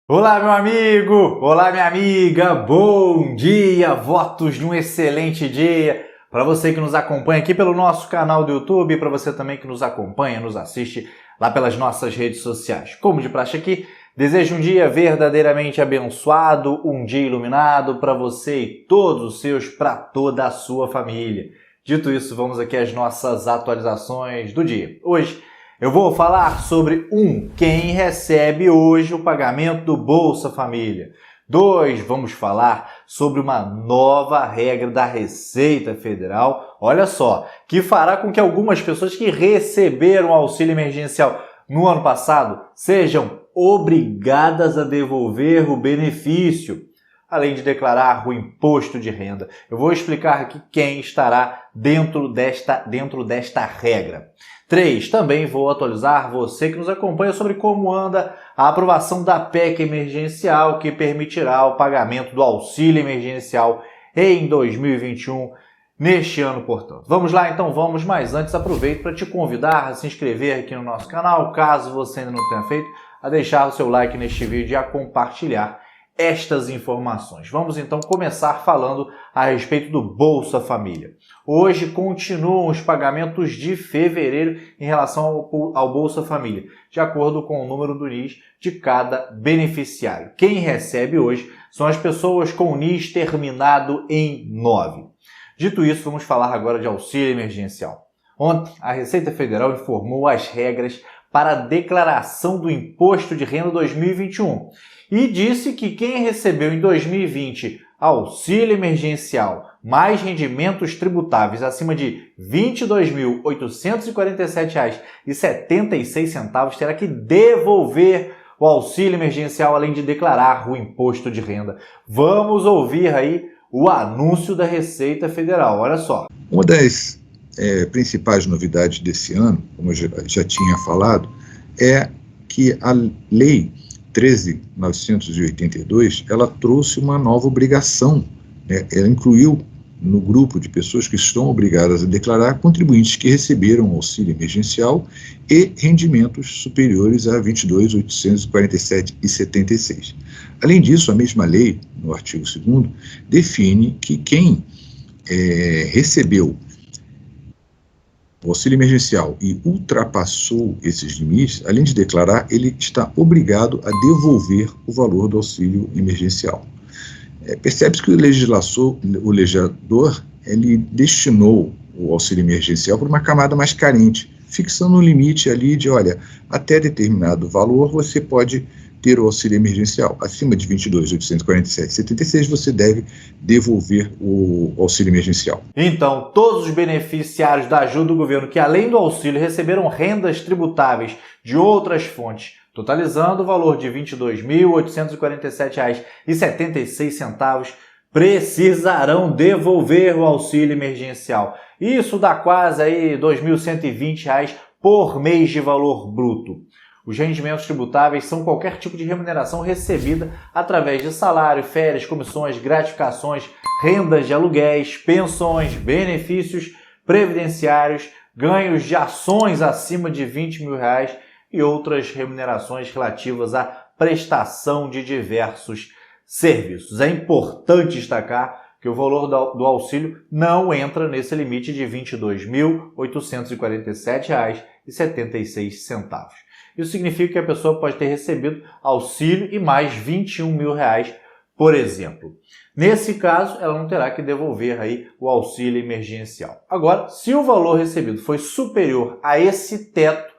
Olá, meu amigo! Olá, minha amiga! Bom dia! Votos de um excelente dia para você que nos acompanha aqui pelo nosso canal do YouTube e para você também que nos acompanha, nos assiste lá pelas nossas redes sociais. Como de praxe aqui, desejo um dia verdadeiramente abençoado, um dia iluminado para você e todos os seus, para toda a sua família. Dito isso, vamos aqui às nossas atualizações do dia. Hoje, eu vou falar sobre quem recebe hoje o pagamento do Bolsa Família. 2, vamos falar sobre uma nova regra da Receita Federal, olha só, que fará com que algumas pessoas que receberam auxílio emergencial no ano passado sejam obrigadas a devolver o benefício, além de declarar o imposto de renda. Eu vou explicar aqui quem estará dentro desta regra. 3, também vou atualizar você que nos acompanha sobre como anda a aprovação da PEC emergencial que permitirá o pagamento do auxílio emergencial em 2021, neste ano, portanto. Vamos lá, então vamos, mas antes aproveito para te convidar a se inscrever aqui no nosso canal, caso você ainda não tenha feito, a deixar o seu like neste vídeo e a compartilhar estas informações. Vamos então começar falando a respeito do Bolsa Família. Hoje continuam os pagamentos de fevereiro em relação ao Bolsa Família, de acordo com o número do NIS de cada beneficiário. Quem recebe hoje são as pessoas com o NIS terminado em 9. Dito isso, vamos falar agora de auxílio emergencial. Ontem, a Receita Federal informou as regras para a declaração do Imposto de Renda 2021 e disse que quem recebeu em 2020 auxílio emergencial mais rendimentos tributáveis acima de R$ 22.847,76 terá que devolver o auxílio emergencial além de declarar o imposto de renda. Vamos ouvir aí o anúncio da Receita Federal, olha só. Uma das principais novidades desse ano, como eu já tinha falado, é que a Lei 13.982, ela trouxe uma nova obrigação, né? Ela incluiu no grupo de pessoas que estão obrigadas a declarar contribuintes que receberam auxílio emergencial e rendimentos superiores a R$ 22.847,76. Além disso, a mesma lei, no artigo 2º, define que quem recebeu o auxílio emergencial e ultrapassou esses limites, além de declarar, ele está obrigado a devolver o valor do auxílio emergencial. Percebe-se que o legislador ele destinou o auxílio emergencial para uma camada mais carente, fixando um limite ali de, olha, até determinado valor você pode ter o auxílio emergencial. Acima de R$ 22.847,76 você deve devolver o auxílio emergencial. Então, todos os beneficiários da ajuda do governo que, além do auxílio, receberam rendas tributáveis de outras fontes, totalizando o valor de R$ 22.847,76, precisarão devolver o auxílio emergencial. Isso dá quase aí R$ 2.120 por mês de valor bruto. Os rendimentos tributáveis são qualquer tipo de remuneração recebida através de salário, férias, comissões, gratificações, rendas de aluguéis, pensões, benefícios previdenciários, ganhos de ações acima de R$ 20 mil e outras remunerações relativas à prestação de diversos serviços. É importante destacar que o valor do auxílio não entra nesse limite de R$ 22.847,76. Isso significa que a pessoa pode ter recebido auxílio e mais R$ 21 mil, por exemplo. Nesse caso, ela não terá que devolver aí o auxílio emergencial. Agora, se o valor recebido foi superior a esse teto,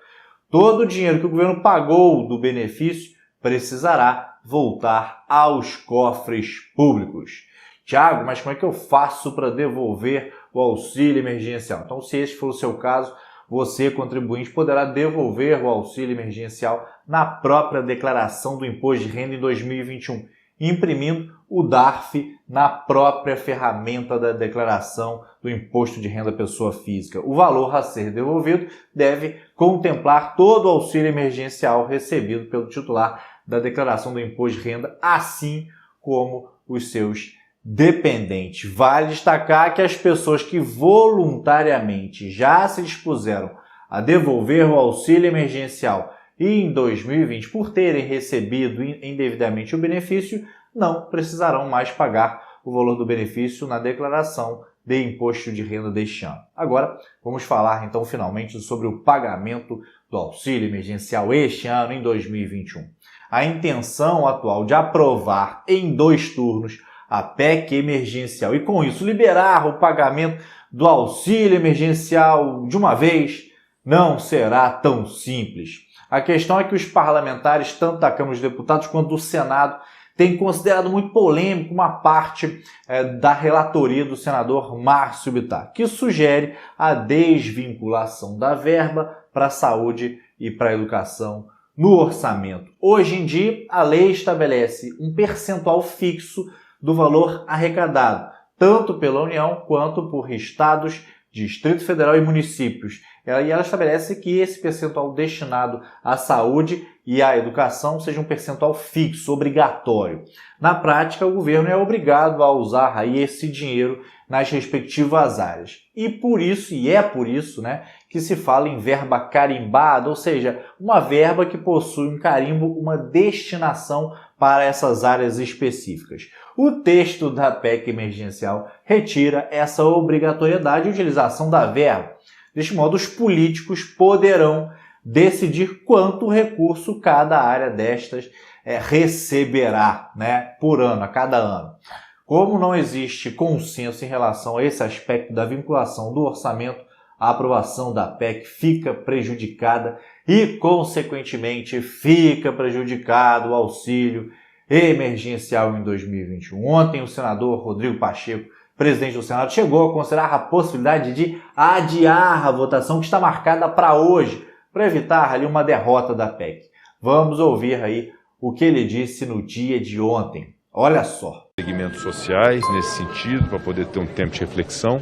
todo o dinheiro que o governo pagou do benefício precisará voltar aos cofres públicos. Tiago, mas como é que eu faço para devolver o auxílio emergencial? Então, se esse for o seu caso, você, contribuinte, poderá devolver o auxílio emergencial na própria declaração do imposto de renda em 2021, imprimindo o DARF na própria ferramenta da declaração do imposto de renda pessoa física. O valor a ser devolvido deve contemplar todo o auxílio emergencial recebido pelo titular da declaração do imposto de renda, assim como os seus dependente. Vale destacar que as pessoas que voluntariamente já se dispuseram a devolver o auxílio emergencial e em 2020, por terem recebido indevidamente o benefício, não precisarão mais pagar o valor do benefício na declaração de imposto de renda deste ano. Agora, vamos falar então finalmente sobre o pagamento do auxílio emergencial este ano, em 2021. A intenção atual de aprovar em 2 turnos a PEC emergencial e com isso liberar o pagamento do auxílio emergencial de uma vez não será tão simples. A questão é que os parlamentares, tanto da Câmara dos Deputados quanto do Senado, têm considerado muito polêmico uma parte da relatoria do senador Márcio Bittar, que sugere a desvinculação da verba para a saúde e para a educação no orçamento. Hoje em dia, a lei estabelece um percentual fixo do valor arrecadado, tanto pela União quanto por estados, Distrito Federal e municípios. E ela estabelece que esse percentual destinado à saúde e à educação seja um percentual fixo, obrigatório. Na prática, o governo é obrigado a usar aí esse dinheiro nas respectivas áreas. E por isso, que se fala em verba carimbada, ou seja, uma verba que possui um carimbo, uma destinação para essas áreas específicas. O texto da PEC emergencial retira essa obrigatoriedade de utilização da verba. Deste modo, os políticos poderão decidir quanto recurso cada área destas receberá, por ano, a cada ano. Como não existe consenso em relação a esse aspecto da vinculação do orçamento, a aprovação da PEC fica prejudicada e, consequentemente, fica prejudicado o auxílio emergencial em 2021. Ontem, o senador Rodrigo Pacheco, presidente do Senado, chegou a considerar a possibilidade de adiar a votação que está marcada para hoje, para evitar ali uma derrota da PEC. Vamos ouvir aí o que ele disse no dia de ontem. Olha só. Segmentos sociais nesse sentido, para poder ter um tempo de reflexão.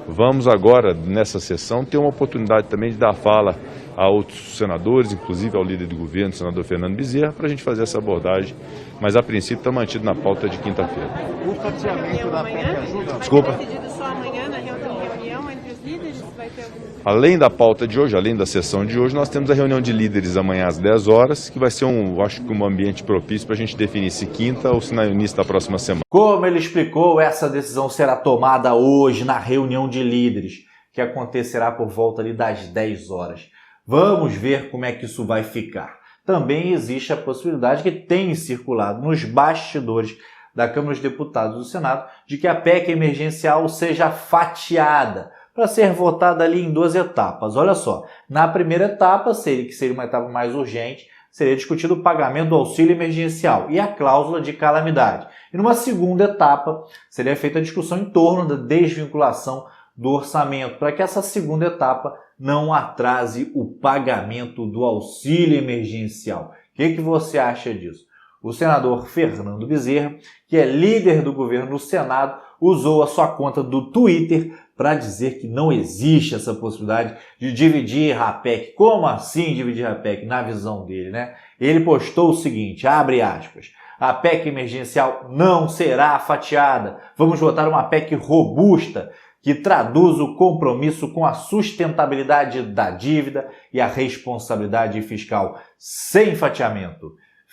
Vamos agora, nessa sessão, ter uma oportunidade também de dar fala a outros senadores, inclusive ao líder do governo, o senador Fernando Bezerra, para a gente fazer essa abordagem, mas a princípio está mantido na pauta de quinta-feira. O fatiamento da PEC ajuda? Desculpa. Vai ser decidido só amanhã na reunião entre os líderes? Vai ter algum... Além da pauta de hoje, além da sessão de hoje, nós temos a reunião de líderes amanhã às 10 horas, que vai ser acho que um ambiente propício para a gente definir se quinta ou se no início da próxima semana. Como ele explicou, essa decisão será tomada hoje na reunião de líderes, que acontecerá por volta ali das 10 horas. Vamos ver como é que isso vai ficar. Também existe a possibilidade que tem circulado nos bastidores da Câmara dos Deputados e do Senado de que a PEC emergencial seja fatiada para ser votada ali em 2 etapas. Olha só, na primeira etapa, que seria uma etapa mais urgente, seria discutido o pagamento do auxílio emergencial e a cláusula de calamidade. E numa segunda etapa, seria feita a discussão em torno da desvinculação do orçamento, para que essa segunda etapa não atrase o pagamento do auxílio emergencial. O que você acha disso? O senador Fernando Bezerra, que é líder do governo no Senado, usou a sua conta do Twitter para dizer que não existe essa possibilidade de dividir a PEC. Como assim dividir a PEC? Na visão dele, Ele postou o seguinte, abre aspas, a PEC emergencial não será fatiada. Vamos votar uma PEC robusta, que traduz o compromisso com a sustentabilidade da dívida e a responsabilidade fiscal sem fatiamento.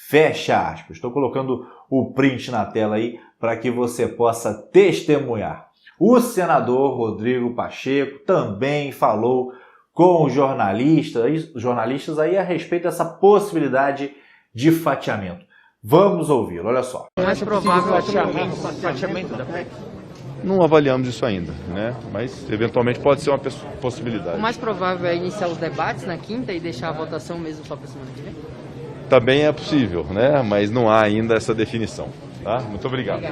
Fecha aspas. Estou colocando o print na tela aí para que você possa testemunhar. O senador Rodrigo Pacheco também falou com os jornalistas aí a respeito dessa possibilidade de fatiamento. Vamos ouvi-lo, olha só. O mais provável é o fatiamento da PEC? Não avaliamos isso ainda, mas eventualmente pode ser uma possibilidade. O mais provável é iniciar os debates na quinta e deixar a votação mesmo só para semana que vem? Também é possível, mas não há ainda essa definição. Tá? Muito obrigado.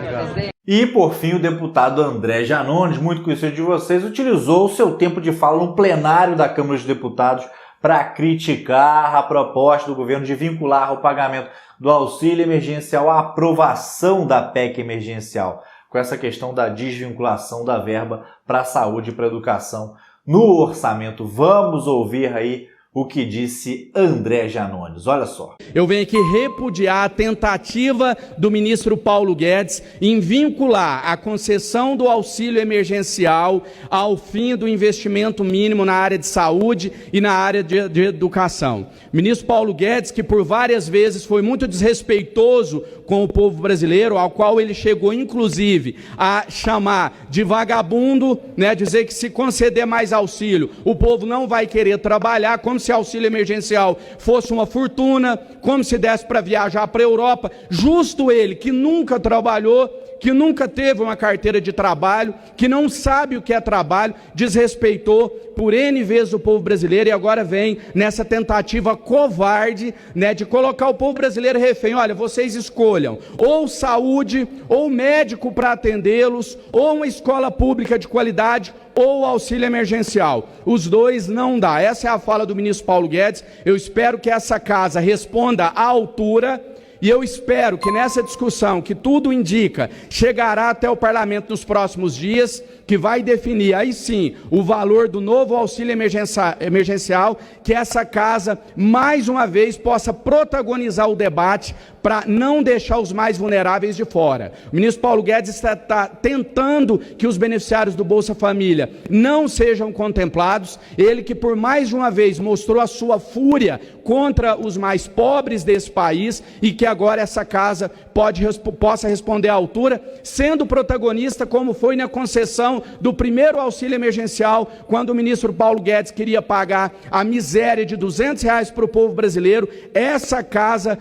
E, por fim, o deputado André Janones, muito conhecido de vocês, utilizou o seu tempo de fala no plenário da Câmara dos Deputados para criticar a proposta do governo de vincular o pagamento do auxílio emergencial à aprovação da PEC emergencial, com essa questão da desvinculação da verba para a saúde e para a educação no orçamento. Vamos ouvir aí o que disse André Janones. Marcondes. Olha só. Eu venho aqui repudiar a tentativa do ministro Paulo Guedes em vincular a concessão do auxílio emergencial ao fim do investimento mínimo na área de saúde e na área de educação. O ministro Paulo Guedes, que por várias vezes foi muito desrespeitoso com o povo brasileiro, ao qual ele chegou inclusive a chamar de vagabundo, né, dizer que se conceder mais auxílio, o povo não vai querer trabalhar, como se auxílio emergencial fosse uma fortuna, como se desse para viajar para a Europa. Justo ele, que nunca trabalhou, que nunca teve uma carteira de trabalho, que não sabe o que é trabalho, desrespeitou por N vezes o povo brasileiro e agora vem nessa tentativa covarde, né, de colocar o povo brasileiro refém. Olha, vocês escolham ou saúde, ou médico para atendê-los, ou uma escola pública de qualidade, ou auxílio emergencial. Os dois não dá. Essa é a fala do ministro Paulo Guedes. Eu espero que essa casa responda à altura. E eu espero que nessa discussão, que tudo indica, chegará até o parlamento nos próximos dias, que vai definir, aí sim, o valor do novo auxílio emergencial, que essa casa, mais uma vez, possa protagonizar o debate para não deixar os mais vulneráveis de fora. O ministro Paulo Guedes está tentando que os beneficiários do Bolsa Família não sejam contemplados, ele que por mais de uma vez mostrou a sua fúria contra os mais pobres desse país e que agora essa casa possa responder à altura, sendo protagonista como foi na concessão do primeiro auxílio emergencial, quando o ministro Paulo Guedes queria pagar a miséria de R$200 para o povo brasileiro. Essa casa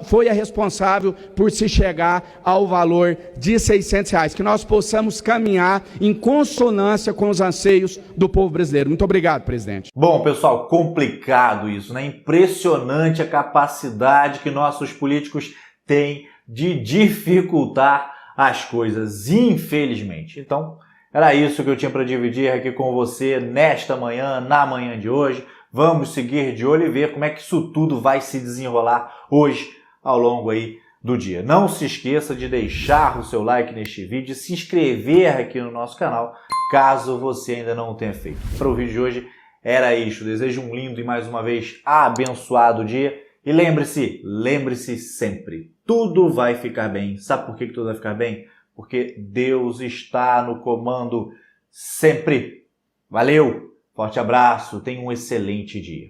foi a responsável por se chegar ao valor de R$600, que nós possamos caminhar em consonância com os anseios do povo brasileiro. Muito obrigado, presidente. Bom, pessoal, complicado isso, né? Impressionante a capacidade que nossos políticos têm de dificultar as coisas, infelizmente. Então, era isso que eu tinha para dividir aqui com você nesta manhã, na manhã de hoje. Vamos seguir de olho e ver como é que isso tudo vai se desenrolar hoje ao longo aí do dia. Não se esqueça de deixar o seu like neste vídeo e se inscrever aqui no nosso canal, caso você ainda não o tenha feito. Para o vídeo de hoje era isso. Desejo um lindo e mais uma vez abençoado dia. E lembre-se sempre, tudo vai ficar bem. Sabe por que tudo vai ficar bem? Porque Deus está no comando sempre. Valeu, forte abraço, tenha um excelente dia.